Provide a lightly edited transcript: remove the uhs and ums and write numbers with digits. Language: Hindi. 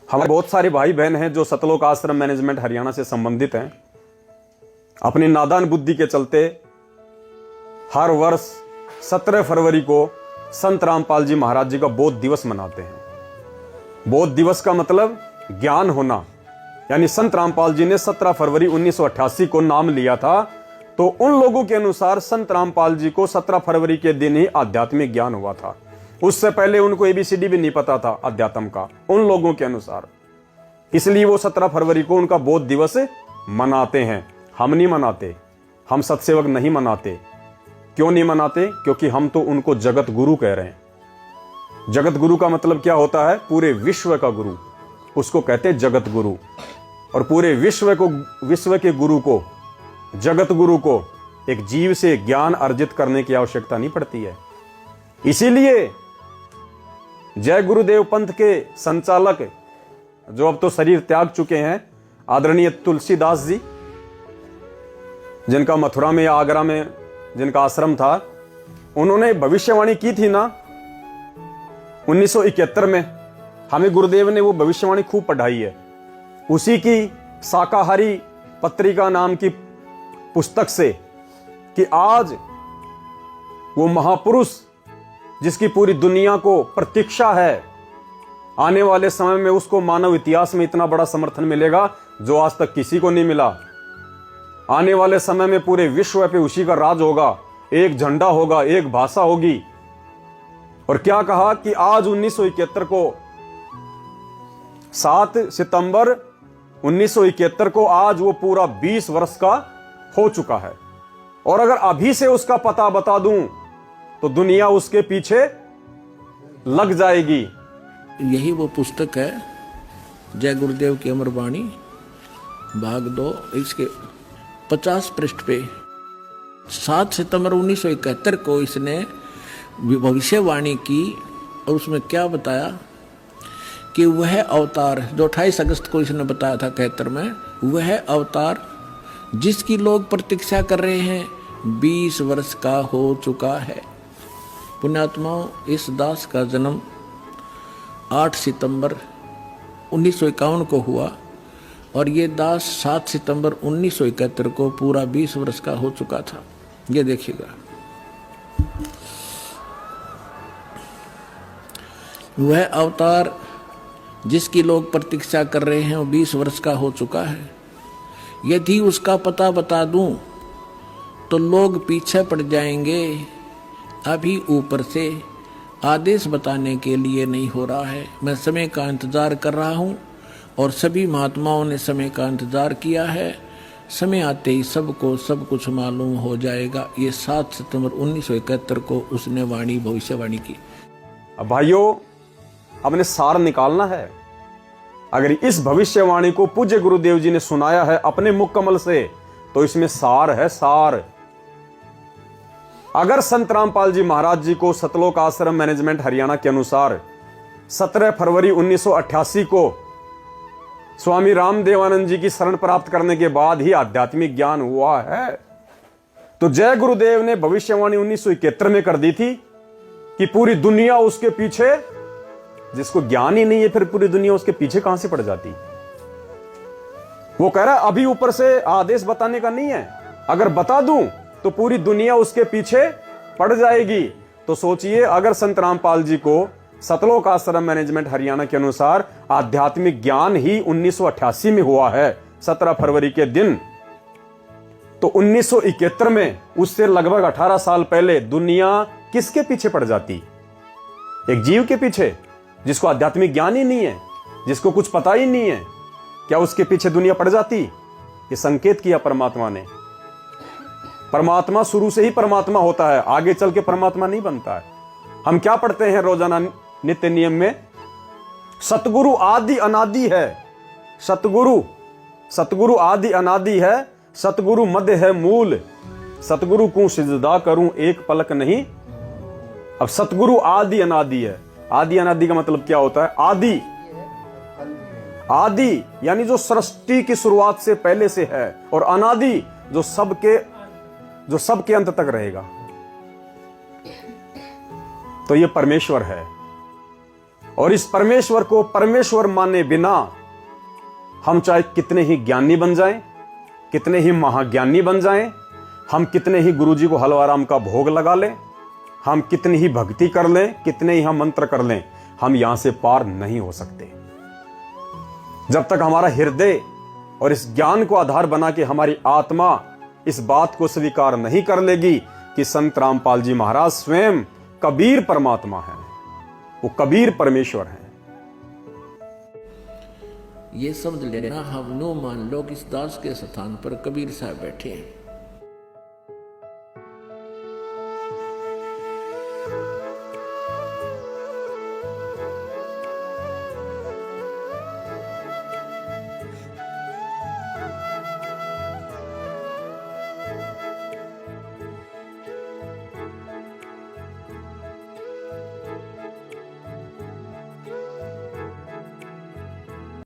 हमारे बहुत सारे भाई बहन हैं जो सतलोक आश्रम मैनेजमेंट हरियाणा से संबंधित हैं। अपनी नादान बुद्धि के चलते हर वर्ष 17 फरवरी को संत रामपाल जी महाराज जी का बोध दिवस मनाते हैं। बोध दिवस का मतलब ज्ञान होना, यानी संत रामपाल जी ने 17 फरवरी 1988 को नाम लिया था, तो उन लोगों के अनुसार संत रामपाल जी को 17 फरवरी के दिन ही आध्यात्मिक ज्ञान हुआ था। उससे पहले उनको एबीसीडी भी नहीं पता था अध्यात्म का, उन लोगों के अनुसार। इसलिए वो 17 फरवरी को उनका बोध दिवस मनाते हैं। हम नहीं मनाते, हम सत्सेवक नहीं मनाते। क्यों नहीं मनाते? क्योंकि हम तो उनको जगत गुरु कह रहे हैं। जगत गुरु का मतलब क्या होता है? पूरे विश्व का गुरु, उसको कहते हैं जगत गुरु। और पूरे विश्व के गुरु को, जगत गुरु को एक जीव से ज्ञान अर्जित करने की आवश्यकता नहीं पड़ती है। इसीलिए जय गुरुदेव पंथ के संचालक, जो अब तो शरीर त्याग चुके हैं, आदरणीय तुलसीदास जी, जिनका मथुरा में या आगरा में जिनका आश्रम था, उन्होंने भविष्यवाणी की थी ना 1971 में। हमें गुरुदेव ने वो भविष्यवाणी खूब पढ़ाई है। उसी की शाकाहारी पत्रिका नाम की पुस्तक से, कि आज वो महापुरुष जिसकी पूरी दुनिया को प्रतीक्षा है, आने वाले समय में उसको मानव इतिहास में इतना बड़ा समर्थन मिलेगा जो आज तक किसी को नहीं मिला। आने वाले समय में पूरे विश्व पे उसी का राज होगा, एक झंडा होगा, एक भाषा होगी। और क्या कहा कि आज 1971 को 7 सितंबर 1971 को आज वो पूरा 20 वर्ष का हो चुका है। और अगर अभी से उसका पता बता दूं तो दुनिया उसके पीछे लग जाएगी। यही वो पुस्तक है, जय गुरुदेव की अमर वाणी भाग 2। इसके 50 पृष्ठ पे 7 सितंबर 1971 को इसने भविष्यवाणी की। और उसमें क्या बताया कि वह अवतार जो 28 अगस्त को इसने बताया था 71 में, वह अवतार जिसकी लोग प्रतीक्षा कर रहे हैं 20 वर्ष का हो चुका है। पुण्यात्माओं, इस दास का जन्म 8 सितंबर 1951 को हुआ और ये दास 7 सितंबर 1971 को पूरा 20 वर्ष का हो चुका था। ये देखिएगा, वह अवतार जिसकी लोग प्रतीक्षा कर रहे हैं वो 20 वर्ष का हो चुका है। यदि उसका पता बता दूं तो लोग पीछे पड़ जाएंगे। अभी ऊपर से आदेश बताने के लिए नहीं हो रहा है। मैं समय का इंतज़ार कर रहा हूं और सभी महात्माओं ने समय का इंतज़ार किया है। समय आते ही सबको सब कुछ मालूम हो जाएगा। ये 7 सितंबर 1971 को उसने भविष्यवाणी की। अब भाइयों, हमने सार निकालना है। अगर इस भविष्यवाणी को पूज्य गुरुदेव जी ने सुनाया है अपने मुख कमल से, तो इसमें सार है, सार। अगर संत रामपाल जी महाराज जी को सतलोक आश्रम मैनेजमेंट हरियाणा के अनुसार 17 फरवरी 1988 को स्वामी रामदेवानंद जी की शरण प्राप्त करने के बाद ही आध्यात्मिक ज्ञान हुआ है, तो जय गुरुदेव ने भविष्यवाणी 1971 में कर दी थी कि पूरी दुनिया उसके पीछे, जिसको ज्ञान ही नहीं है फिर पूरी दुनिया उसके पीछे कहां से पड़ जाती। वो कह रहा है अभी ऊपर से आदेश बताने का नहीं है, अगर बता दूं तो पूरी दुनिया उसके पीछे पड़ जाएगी। तो सोचिए, अगर संत रामपाल जी को सतलोक आश्रम मैनेजमेंट हरियाणा के अनुसार आध्यात्मिक ज्ञान ही 1988 में हुआ है 17 फरवरी के दिन, तो 1971 में उससे लगभग 18 साल पहले दुनिया किसके पीछे पड़ जाती? एक जीव के पीछे, जिसको आध्यात्मिक ज्ञान ही नहीं है, जिसको कुछ पता ही नहीं है। क्या उसके पीछे दुनिया पड़ जाती? ये संकेत किया परमात्मा ने। परमात्मा शुरू से ही परमात्मा होता है, आगे चल के परमात्मा नहीं बनता है। हम क्या पढ़ते हैं रोजाना नित्य नियम में? सतगुरु आदि अनादि है। सतगुरु आदि अनादि है, सतगुरु मध्य है मूल। सतगुरु को सिजदा करूं एक पलक नहीं। अब सतगुरु आदि अनादि है। आदि अनादि का मतलब क्या होता है? आदि यानी जो सृष्टि की शुरुआत से पहले से है, और अनादि जो सबके अंत तक रहेगा। तो ये परमेश्वर है। और इस परमेश्वर को परमेश्वर माने बिना हम चाहे कितने ही ज्ञानी बन जाएं, कितने ही महाज्ञानी बन जाएं, हम कितने ही गुरुजी को हलवाराम का भोग लगा लें, हम कितनी ही भक्ति कर लें, कितने ही हम मंत्र कर लें, हम यहां से पार नहीं हो सकते। जब तक हमारा हृदय और इस ज्ञान को आधार बना के हमारी आत्मा इस बात को स्वीकार नहीं कर लेगी कि संत रामपाल जी महाराज स्वयं कबीर परमात्मा है, वो कबीर परमेश्वर है। ये समझ लेना, हम नो मान लो कि इस दास के स्थान पर कबीर साहब बैठे हैं।